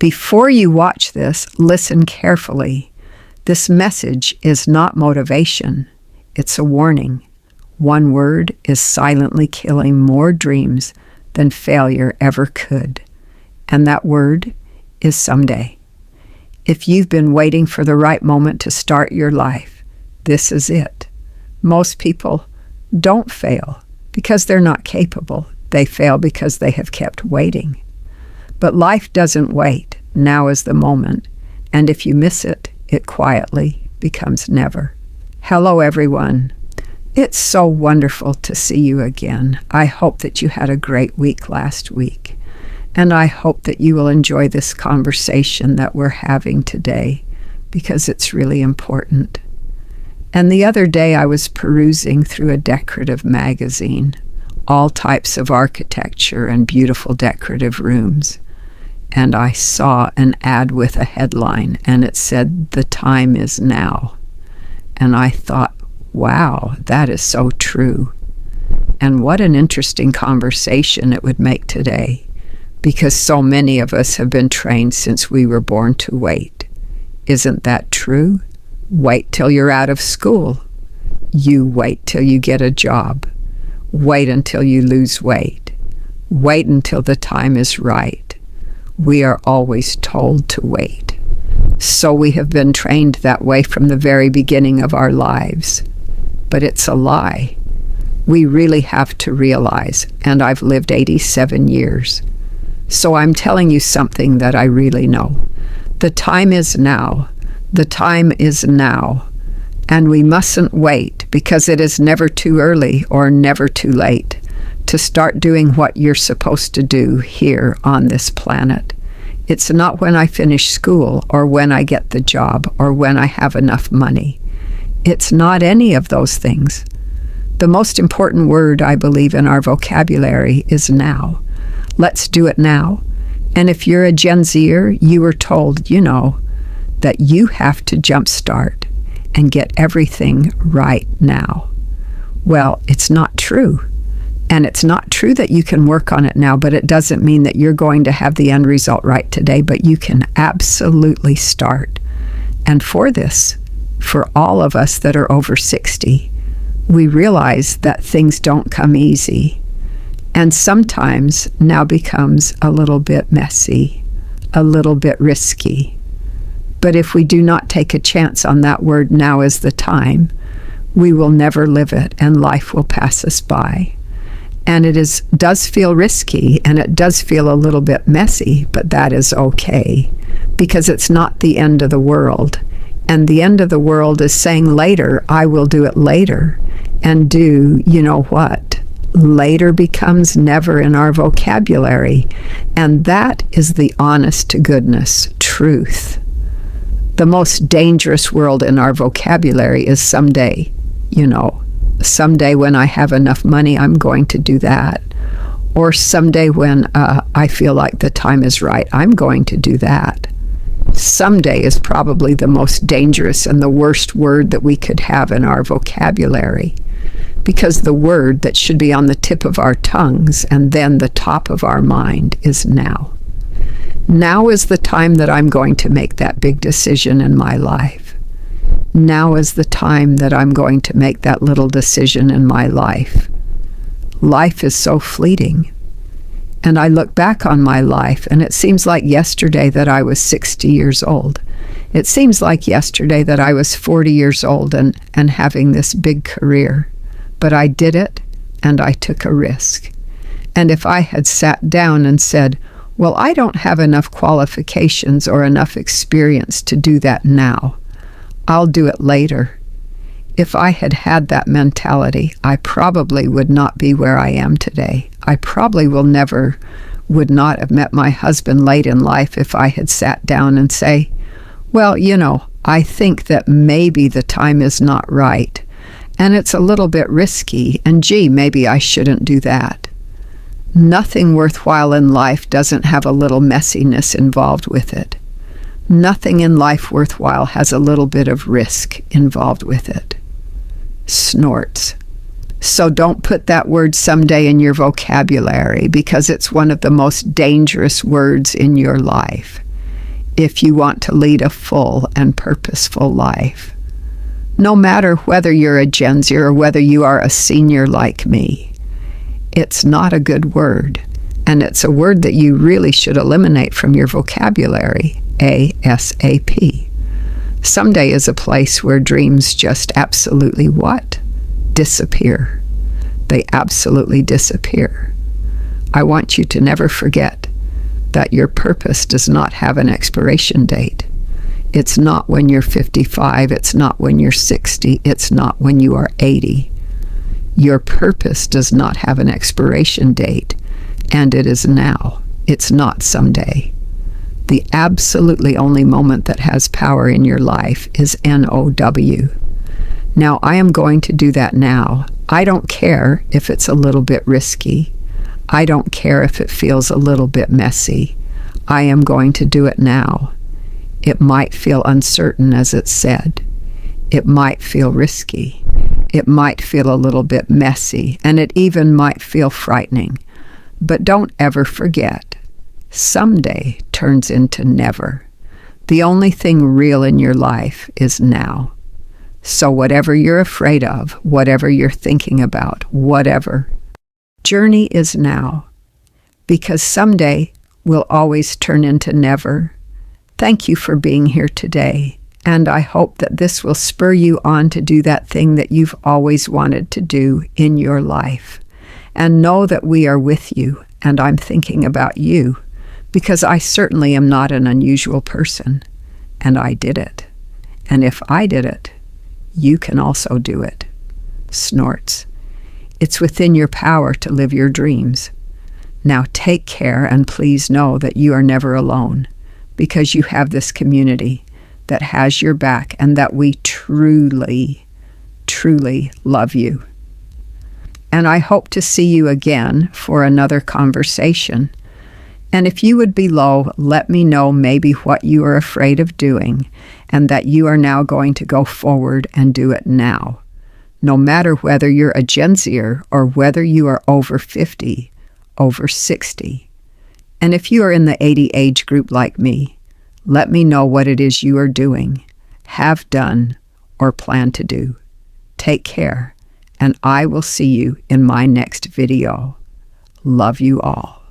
Before you watch this, listen carefully. This message is not motivation. It's a warning. One word is silently killing more dreams than failure ever could. And that word is someday. If you've been waiting for the right moment to start your life, this is it. Most people don't fail because they're not capable. They fail because they have kept waiting. But life doesn't wait. Now is the moment. And if you miss it, it quietly becomes never. Hello, everyone. It's so wonderful to see you again. I hope that you had a great week last week. And I hope that you will enjoy this conversation that we're having today because it's really important. And the other day I was perusing through a decorative magazine, all types of architecture and beautiful decorative rooms. And I saw an ad with a headline, and it said, "The time is now." And I thought, wow, that is so true. And what an interesting conversation it would make today, because so many of us have been trained since we were born to wait. Isn't that true? Wait till you're out of school. You wait till you get a job. Wait until you lose weight. Wait until the time is right. We are always told to wait. So we have been trained that way from the very beginning of our lives. But it's a lie. We really have to realize, and I've lived 87 years. So I'm telling you something that I really know. The time is now. The time is now. And we mustn't wait because it is never too early or never too late to start doing what you're supposed to do here on this planet. It's not when I finish school or when I get the job or when I have enough money. It's not any of those things. The most important word, I believe, in our vocabulary is now. Let's do it now. And if you're a Gen Zer, you were told, that you have to jumpstart and get everything right now. Well, it's not true. And it's not true that you can work on it now, but it doesn't mean that you're going to have the end result right today, but you can absolutely start. And for this, for all of us that are over 60, we realize that things don't come easy. And sometimes now becomes a little bit messy, a little bit risky. But if we do not take a chance on that word, now is the time, we will never live it and life will pass us by. And it does feel risky and it does feel a little bit messy, but that is okay because it's not the end of the world. And the end of the world is saying later, I will do it later. And you know what? Later becomes never in our vocabulary. And that is the honest to goodness truth. The most dangerous word in our vocabulary is someday. Someday when I have enough money, I'm going to do that. Or someday when I feel like the time is right, I'm going to do that. Someday is probably the most dangerous and the worst word that we could have in our vocabulary, because the word that should be on the tip of our tongues and then the top of our mind is now. Now is the time that I'm going to make that big decision in my life. Now is the time that I'm going to make that little decision in my life. Life is so fleeting. And I look back on my life, and it seems like yesterday that I was 60 years old. It seems like yesterday that I was 40 years old and having this big career. But I did it, and I took a risk. And if I had sat down and said, well, I don't have enough qualifications or enough experience to do that now, I'll do it later. If I had had that mentality, I probably would not be where I am today. I probably would not have met my husband late in life if I had sat down and say, well, I think that maybe the time is not right, and it's a little bit risky, and gee, maybe I shouldn't do that. Nothing worthwhile in life doesn't have a little messiness involved with it. Nothing in life worthwhile has a little bit of risk involved with it. Snorts. So don't put that word someday in your vocabulary, because it's one of the most dangerous words in your life. if you want to lead a full and purposeful life. No matter whether you're a Gen Z or whether you are a senior like me, it's not a good word, and it's a word that you really should eliminate from your vocabulary, ASAP. Someday is a place where dreams just absolutely what? Disappear. They absolutely disappear. I want you to never forget that your purpose does not have an expiration date. It's not when you're 55, it's not when you're 60, it's not when you are 80. Your purpose does not have an expiration date, and it is now. It's not someday. The absolutely only moment that has power in your life is NOW. Now, I am going to do that now. I don't care if it's a little bit risky. I don't care if it feels a little bit messy. I am going to do it now. It might feel uncertain, as it said. It might feel risky. It might feel a little bit messy, and it even might feel frightening. But don't ever forget, someday turns into never. The only thing real in your life is now. So whatever you're afraid of, whatever you're thinking about, whatever, journey is now, because someday will always turn into never. Thank you for being here today, and I hope that this will spur you on to do that thing that you've always wanted to do in your life. And know that we are with you, and I'm thinking about you, because I certainly am not an unusual person, and I did it. And if I did it, you can also do it. Snorts. It's within your power to live your dreams. Now take care, and please know that you are never alone, because you have this community that has your back, and that we truly, truly love you. And I hope to see you again for another conversation. And if you would below, let me know maybe what you are afraid of doing, and that you are now going to go forward and do it now. No matter whether you're a Gen Zer or whether you are over 50, over 60. And if you are in the 80 age group like me, let me know what it is you are doing, have done, or plan to do. Take care, and I will see you in my next video. Love you all.